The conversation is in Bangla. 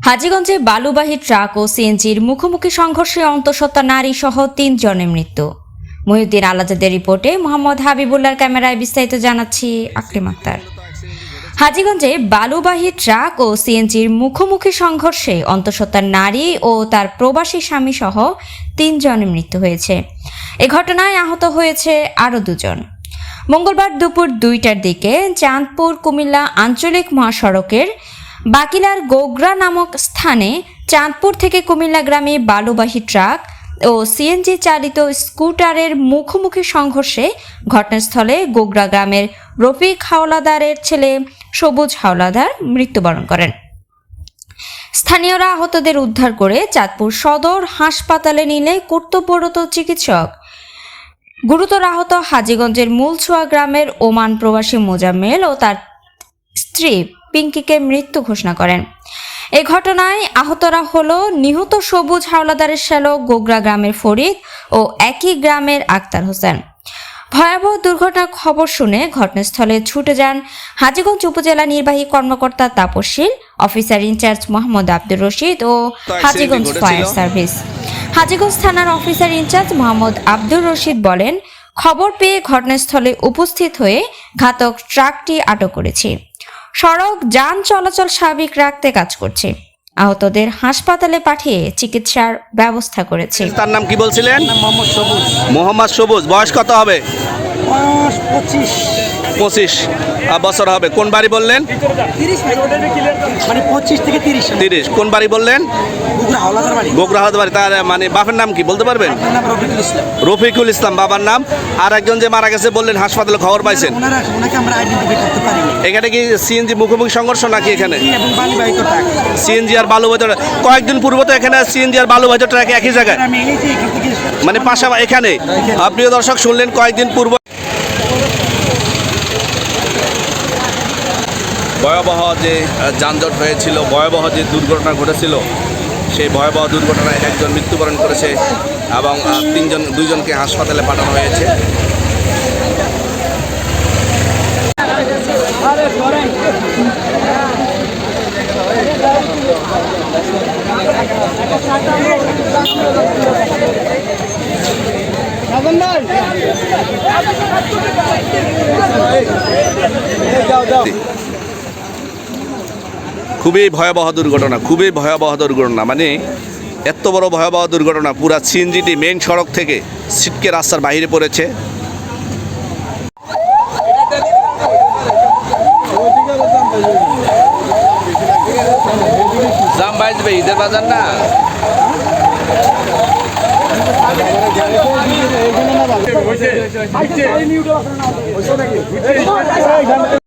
হাজীগঞ্জে বালুবাহী ট্রাক ও সিএনজির মুখোমুখি সংঘর্ষে অন্তঃসত্ত্বা নারী সহ ৩ জনের মৃত্যু। মহিউদ্দিন আলাজাদের রিপোর্টে মোহাম্মদ হাবিবুল্লাহর ক্যামেরায় বিস্তারিত জানাচ্ছি আকলিম আক্তার। হাজীগঞ্জে বালুবাহী ট্রাক ও সিএনজির মুখোমুখি সংঘর্ষে অন্তঃসত্ত্বা নারী ও তার প্রবাসী স্বামী সহ ৩ জনের মৃত্যু হয়েছে। এ ঘটনায় আহত হয়েছে আরও 2 জন। মঙ্গলবার দুপুর 2টার দিকে চাঁদপুর কুমিল্লা আঞ্চলিক মহাসড়কের বাকিলার গোগরা নামক স্থানে চাঁদপুর থেকে কুমিল্লা গ্রামে বালুবাহী ট্রাক ও সিএনজি চালিত স্কুটারের মুখোমুখি সংঘর্ষে ঘটনাস্থলে গোগরা গ্রামের রফিক হাওলাদারের ছেলে সবুজ হাওলাদার মৃত্যুবরণ করেন। স্থানীয়রা আহতদের উদ্ধার করে চাঁদপুর সদর হাসপাতালে নিলে কর্তব্যরত চিকিৎসক গুরুতর আহত হাজীগঞ্জের মূলছোয়া গ্রামের ওমান প্রবাসী মোজাম্মেল ও তার স্ত্রী পিঙ্কিকে মৃত্যু ঘোষণা করেন। এ ঘটনায় আহতরা হল নিহত সবুজ হাওলাদারের শ্যালক গোগরা গ্রামের ফরিদ ও একই গ্রামের আক্তার হোসেন। ভয়াবহ দুর্ঘটনার খবর শুনে ঘটনাস্থলে ছুটে যান হাজীগঞ্জ উপজেলা নির্বাহী কর্মকর্তা তাপসশীল, অফিসার ইনচার্জ মোহাম্মদ আব্দুর রশিদ ও হাজীগঞ্জ ফায়ার সার্ভিস। হাজীগঞ্জ থানার অফিসার ইনচার্জ মোহাম্মদ আব্দুর রশিদ বলেন, খবর পেয়ে ঘটনাস্থলে উপস্থিত হয়ে ঘাতক ট্রাকটি আটক করেছি। সড়ক যান চলাচল স্বাভাবিক রাখতে কাজ করছে। আহতদের হাসপাতালে পাঠিয়ে চিকিৎসার ব্যবস্থা করেছে। তার নাম কি বলছিলেন? মোহাম্মদ সবুজ। বয়স কত হবে? 25 বছর হবে। কোন বাড়ি বললেন? 25 থেকে 30। কোন বাড়ি বললেন? গোগরা হাওলাদার বাড়ি। তার মানে বাপের নাম কি বলতে পারবেন? রফিকুল ইসলাম বাবার নাম। আর একজন যে মারা গেছে বললেন হাসপাতালে খবর পাইছেন। এখানে কি সিএনজি মুখোমুখি সংঘর্ষ নাকি? এখানে সিএনজি আর বালুবাহী কয়েকদিন পূর্ব তো এখানে সিএনজি আর বালুবাহী ট্রাক একই জায়গায়, মানে পাশাপাশি এখানে। প্রিয় দর্শক, শুনলেন কয়েকদিন পূর্ব ভয়াবহ যে যানজট হয়েছিল, ভয়াবহ যে দুর্ঘটনা ঘটেছিল, সেই ভয়াবহ দুর্ঘটনায় একজন মৃত্যুবরণ করেছে এবং 2জনকে হাসপাতালে পাঠানো হয়েছে। খুবই ভয়াবহ দুর্ঘটনা, খুবই ভয়াবহ দুর্ঘটনা। মানে এত বড় ভয়াবহ দুর্ঘটনা, পুরা সিএনজিটি মেইন সড়ক থেকে ছিটকে রাস্তার বাইরে পড়েছে। জাম বাইজবে, ঈদের বাজার না।